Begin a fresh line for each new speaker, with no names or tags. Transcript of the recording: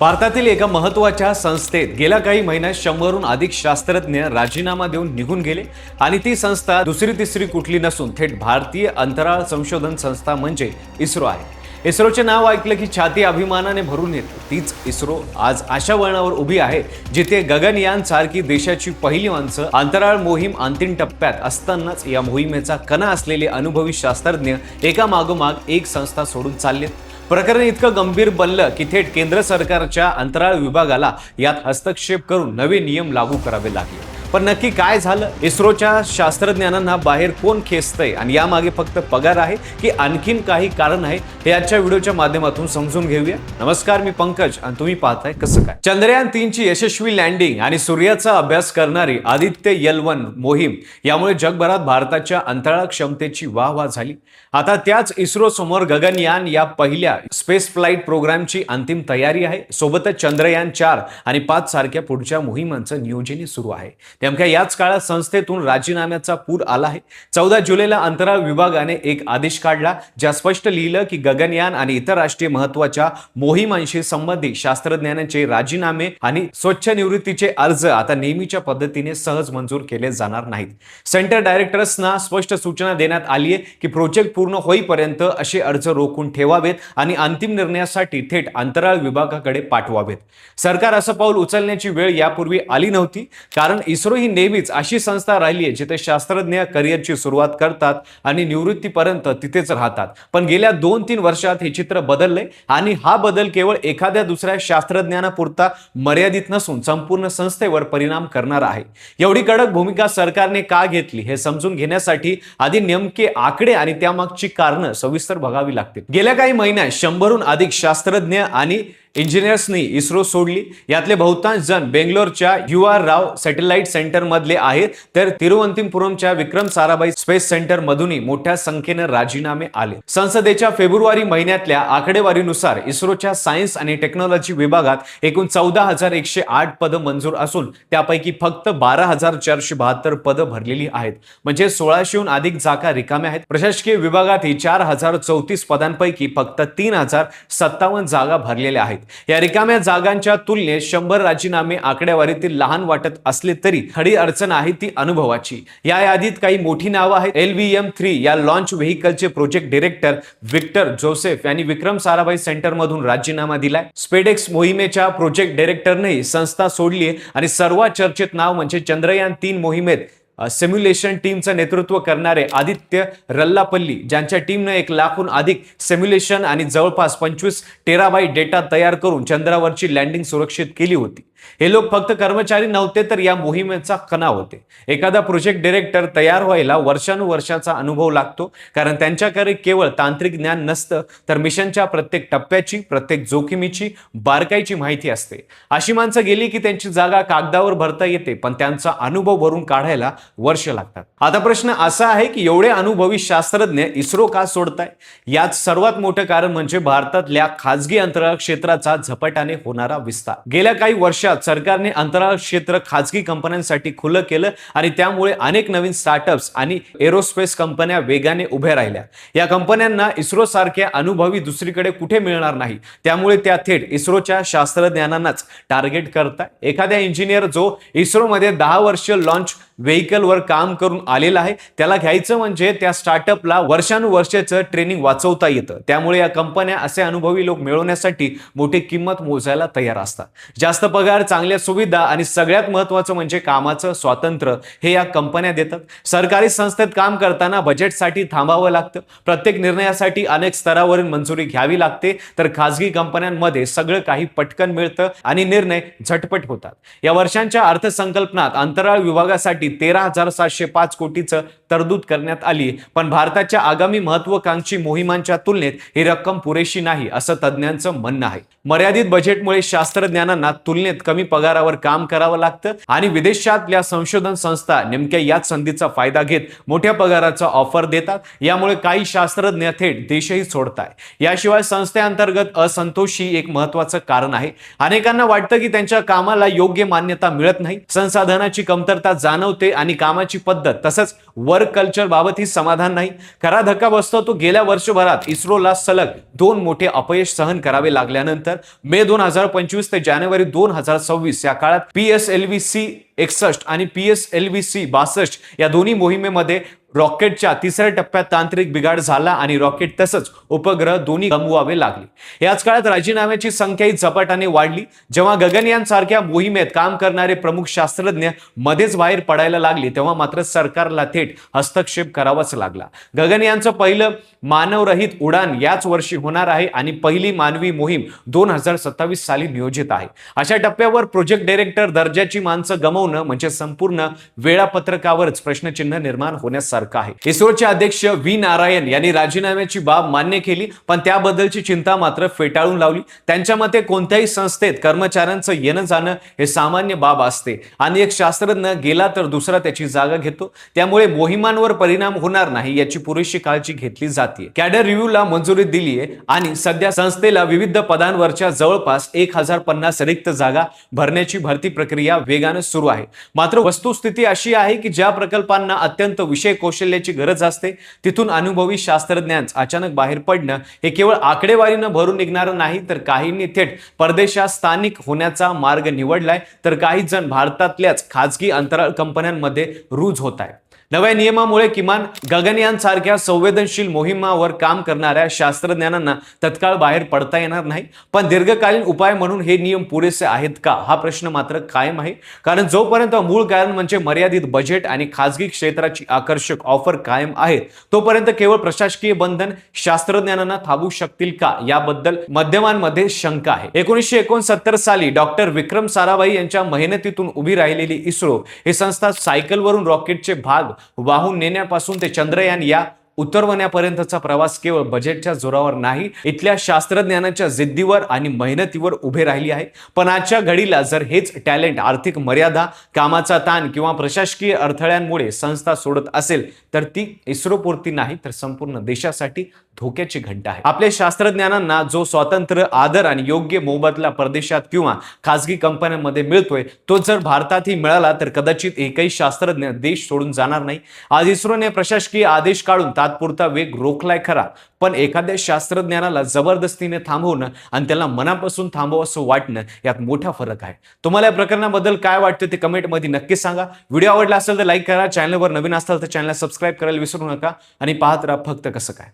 भारतातील एका महत्त्वाच्या संस्थेत गेल्या काही महिन्यात 100हून अधिक शास्त्रज्ञ राजीनामा देऊन निघून गेले आणि ती संस्था दुसरी तिसरी कुठली नसून थेट भारतीय अंतराळ संशोधन संस्था म्हणजे इस्रो आहे। इस्रोचे नाव ऐकलं की छाती अभिमानाने भरून येते। तीच इस्रो आज अशा वळणावर उभी आहे जिथे गगनयान सारखी देशाची पहिली माणसं अंतराळ मोहीम अंतिम टप्प्यात असतानाच या मोहिमेचा कणा असलेले अनुभवी शास्त्रज्ञ एका मागोमाग एक संस्था सोडून चाललेत। प्रकरण इतकं गंभीर बनलं की थेट केंद्र सरकारच्या अंतराळ विभागाला यात हस्तक्षेप करून नवे नियम लागू करावे लागले। पण नक्की काय झालं? इस्रोच्या शास्त्रज्ञांना बाहेर कोण खेचतंय आणि यामागे फक्त पगार आहे की आणखीन काही कारण आहे हे आजच्या व्हिडिओच्या माध्यमातून समजून घेऊया। नमस्कार, मी पंकज आणि तुम्ही पाहताय कसं काय। चंद्रयान 3 ची यशस्वी लँडिंग आणि सूर्याचा अभ्यास करणारी आदित्य L1 मोहीम यामुळे जगभरात भारताच्या अंतराळ क्षमतेची वाहवा झाली। आता त्याच इस्रो समोर गगनयान या पहिल्या स्पेस फ्लाइट प्रोग्रामची अंतिम तयारी आहे। सोबतच चंद्रयान 4 आणि 5 सारख्या पुढच्या मोहिमांचं नियोजन सुरू आहे। नेमक्या याच काळात संस्थेतून राजीनाम्याचा पूर आला आहे। 14 जुलैला अंतराळ विभागाने एक आदेश काढला ज्यात स्पष्ट लिहिलं की गगनयान आणि इतर राष्ट्रीय महत्त्वाच्या मोहिमांशी संबंधित शास्त्रज्ञांचे राजीनामे आणि स्वच्छ निवृत्तीचे अर्ज आता नेहमीच्या पद्धतीने सहज मंजूर केले जाणार नाहीत। सेंटर डायरेक्टर्सना स्पष्ट सूचना देण्यात आली आहे की प्रोजेक्ट पूर्ण होईपर्यंत असे अर्ज रोखून ठेवावेत आणि अंतिम निर्णयासाठी थेट अंतराळ विभागाकडे पाठवावेत। सरकार असं पाऊल उचलण्याची वेळ यापूर्वी आली नव्हती, कारण इस्रो ही नेहमीच अशी संस्था राहिली आहे जिथे शास्त्रज्ञ करिअरची सुरुवात करतात आणि निवृत्तीपर्यंत तिथेच राहतात। पण गेल्या 2-3 वर्षात हे चित्र बदलले आणि हा बदल केवळ एखाद्या दुसऱ्या शास्त्रज्ञांपुरता मर्यादित नसून संपूर्ण संस्थेवर परिणाम करणार आहे। एवढी कडक भूमिका सरकारने का घेतली हे समजून घेण्यासाठी आधी नेमके आकडे आणि त्यामागची कारणं सविस्तर बघावी लागतील। गेल्या काही महिन्यात 100हून अधिक शास्त्रज्ञ आणि इंजिनियर्सनी इस्रो सोडली। यातले बहुतांश जण बेंगलोरच्या UR राव सॅटेलाइट सेंटर मधले आहेत, तर तिरुवनंतपुरमच्या विक्रम साराभाई स्पेस सेंटर मधूनही मोठ्या संख्येने राजीनामे आले। संसदेच्या फेब्रुवारी महिन्यातल्या आकडेवारीनुसार इस्रोच्या सायन्स आणि टेक्नॉलॉजी विभागात एकूण 14,108 पदं मंजूर असून त्यापैकी फक्त 12,472 पदं भरलेली आहेत, म्हणजे 1600हून अधिक जागा रिकाम्या आहेत। प्रशासकीय विभागातही 4,034 पदांपैकी फक्त 3,057 जागा भरलेल्या आहेत। या रिकाम्या जागांच्या तुलनेत 100 राजीनामे आकडेवारीतील लहान वाटत असले तरी खरी अडचण आहे ती अनुभवाची। या यादीत काही मोठी नावं आहेत। LVM-3 या लॉन्च व्हेइकलचे प्रोजेक्ट डायरेक्टर विक्टर जोसेफ यांनी विक्रम साराभाई सेंटर मधून राजीनामा दिलाय। स्पेडेक्स मोहिमेच्या प्रोजेक्ट डायरेक्टरने संस्था सोडली आहे आणि सर्वात चर्चेत नाव म्हणजे चंद्रयान 3 मोहिमेत सिम्युलेशन टीमचं नेतृत्व करणारे आदित्य रल्लापल्ली, ज्यांच्या टीमने 1 लाखहून अधिक सिम्युलेशन आणि जवळपास 25 टेराबाइट डेटा तयार करून चंद्रावरची लँडिंग सुरक्षित केली होती। हे लोक फक्त कर्मचारी नव्हते तर या मोहिमेचा कणा होते। एखादा प्रोजेक्ट डायरेक्टर तयार व्हायला वर्षानुवर्षाचा अनुभव लागतो, कारण त्यांच्याकडे केवळ तांत्रिक ज्ञान नसतं तर मिशनच्या प्रत्येक टप्प्याची, प्रत्येक जोखमीची बारकाईची माहिती असते। अशी माणसं गेली की त्यांची जागा कागदावर भरता येते, पण त्यांचा अनुभव भरून काढायला वर्ष लागतात। आता प्रश्न असा आहे की एवढे अनुभवी शास्त्रज्ञ इस्रो का सोडताय? यात सर्वात मोठं कारण म्हणजे भारतातल्या खासगी अंतराळ क्षेत्राचा झपाट्याने होणारा विस्तार। गेल्या काही वर्षात सरकारने अंतराळ क्षेत्र खासगी कंपन्यांसाठी खुलं केलं आणि त्यामुळे अनेक नवीन स्टार्टअप्स आणि एरोस्पेस कंपन्या वेगाने उभ्या राहिल्या। या कंपन्यांना इस्रो सारख्या अनुभवी दुसरीकडे कुठे मिळणार नाही, त्यामुळे त्या थेट इस्रोच्या शास्त्रज्ञांनाच टार्गेट करतात। एखाद्या इंजिनियर जो इस्रोमध्ये 10 वर्ष लॉन्च व्हेइकलवर काम करून आलेला आहे, त्याला घ्यायचं म्हणजे त्या स्टार्टअपला वर्षानुवर्षाचं ट्रेनिंग वाचवता येतं। त्यामुळे या कंपन्या असे अनुभवी लोक मिळवण्यासाठी मोठी किंमत मोजायला तयार असतात। जास्त पगार, चांगल्या सुविधा आणि सगळ्यात महत्त्वाचं म्हणजे कामाचं स्वातंत्र्य हे या कंपन्या देतात। सरकारी संस्थेत काम करताना बजेटसाठी थांबावं लागतं, प्रत्येक निर्णयासाठी अनेक स्तरावरून मंजुरी घ्यावी लागते, तर खासगी कंपन्यांमध्ये सगळं काही पटकन मिळतं आणि निर्णय झटपट होतात। या वर्षांच्या अर्थसंकल्पनात अंतराळ विभागासाठी 13,705 कोटीचं तरतूद करण्यात आली, पण भारताच्या आगामी महत्त्वाकांक्षी मोहिमांच्या तुलनेत ही रक्कम पुरेशी नाही असं तज्ज्ञांचं म्हणणं आहे। मर्यादित बजेटमुळे शास्त्रज्ञांना तुलनेत कमी पगारावर काम करावं लागतं आणि विदेशातल्या संशोधन संस्था नेमक्या याच संधीचा फायदा घेत मोठ्या पगाराचा ऑफर देतात। यामुळे काही शास्त्रज्ञ थेट देशही सोडतात। याशिवाय संस्थेअंतर्गत असंतोष ही एक महत्त्वाचं कारण आहे। अनेकांना वाटतं की त्यांच्या कामाला योग्य मान्यता मिळत नाही, संसाधनाची कमतरता जाणवते नव्हते आणि कामाची पद्धत तसंच वर्क कल्चर बाबतही समाधान नाही. खरा धक्का बसतो तो गेल्या वर्षभरात इस्रोला सलग 2 मोठे अपयश सहन करावे लागल्यानंतर. मे 2025 ते जानेवारी 2026 या काळात PSLV-C 61 आणि PSLV-C 62 या दोन्ही मोहिमेमध्ये रॉकेटच्या तिसऱ्या टप्प्यात तांत्रिक बिघाड झाला आणि रॉकेट तसंच उपग्रह दोन्ही गमवावे लागले. याच काळात राजीनाम्याची संख्याही झपाट्याने वाढली. जेव्हा गगनयान सारख्या मोहिमेत काम करणारे प्रमुख शास्त्रज्ञ मध्येच बाहेर पडायला लागले तेव्हा मात्र सरकारला थेट हस्तक्षेप करावाच लागला. गगनयानचं पहिलं मानवरहित उडान याच वर्षी होणार आहे आणि पहिली मानवी मोहीम 2027 साली नियोजित आहे. अशा टप्प्यावर प्रोजेक्ट डायरेक्टर दर्जाची माणसं गमावणं म्हणजे संपूर्ण वेळापत्रकावरच प्रश्नचिन्ह निर्माण होण्यासारखं आहे. इस्रोचे अध्यक्ष व्ही नारायण यांनी राजीनाम्याची बाब मान्य केली पण त्याबद्दलची चिंता मात्र फेटाळून लावली. त्यांच्या मते कोणत्याही संस्थेत कर्मचाऱ्यांचं येणं जाणं हे सामान्य बाब असते आणि एक शास्त्रज्ञ गेला तर दुसरा त्याची जागा घेतो. त्यामुळे मोहिमांवर परिणाम होणार नाही याची पुरेशी काळजी घेतली जाते. कॅडर रिव्ह्यूला मंजुरी दिली आहे आणि सध्या संस्थेला विविध पदांवरच्या जवळपास 1050 रिक्त जागा भरण्याची भरती प्रक्रिया वेगाने सुरू आहे. मात्र वस्तुस्थिती अशी आहे की ज्या प्रकल्पांना अत्यंत विषय कौशल्याची गरज असते तिथून अनुभवी शास्त्रज्ञांचं अचानक बाहेर पडणं हे केवळ आकडेवारीनं भरून निघणारं नाही तर काहींनी थेट परदेशात स्थानिक होण्याचा मार्ग निवडलाय तर काही जण भारतातल्याच खाजगी अंतराळ कंपन्यांमध्ये रुजू होत आहे. नव्या नियमामुळे किमान गगनयान सारख्या संवेदनशील मोहिमावर काम करणाऱ्या शास्त्रज्ञांना तत्काळ बाहेर पडता येणार नाही. पण दीर्घकालीन उपाय म्हणून हे नियम पुरेसे आहेत का हा प्रश्न मात्र कायम आहे. कारण जोपर्यंत मूळ कारण म्हणजे मर्यादित बजेट आणि खाजगी क्षेत्राची आकर्षक ऑफर कायम आहेत तोपर्यंत केवळ प्रशासकीय बंधन शास्त्रज्ञांना थांबवू शकतील का याबद्दल माध्यमांमध्ये शंका आहे. 1969 साली डॉक्टर विक्रम साराभाई यांच्या मेहनतीतून उभी राहिलेली इस्रो ही संस्था सायकलवरून रॉकेटचे भाग वाहून नेण्यापासून ते चंद्रयान या उतरवण्यापर्यंतचा प्रवास केवळ बजेटच्या जोरावर नाही इथल्या शास्त्रज्ञानाच्या जिद्दीवर आणि मेहनतीवर उभे राहिली आहे. पण आजच्या घडीला जर हेच टॅलेंट आर्थिक मर्यादा कामाचा ताण किंवा प्रशासकीय अडथळ्यांमुळे संस्था सोडत असेल तर ती इस्रोपुरती नाही तर संपूर्ण देशासाठी धोक्याची घंटा आहे. आपल्या शास्त्रज्ञांना जो स्वातंत्र्य आदर आणि योग्य मोबदला परदेशात किंवा खासगी कंपन्यांमध्ये मिळतोय तो जर भारतातही मिळाला तर कदाचित एकही शास्त्रज्ञ देश सोडून जाणार नाही. आज इस्रोने प्रशासकीय आदेश काढून तात्पुरता वेग रोखलाय खरा पण एखाद्या शास्त्रज्ञानाला जबरदस्तीने थांबवणं आणि त्याला मनापासून थांबवं वाटणं यात मोठा फरक आहे. तुम्हाला या प्रकरणाबद्दल काय वाटतं ते कमेंटमध्ये नक्की सांगा. व्हिडिओ आवडला असेल तर लाईक करा. चॅनलवर नवीन असाल तर चॅनलला सबस्क्राईब करायला विसरू नका आणि पाहत राहा फक्त कसं काय.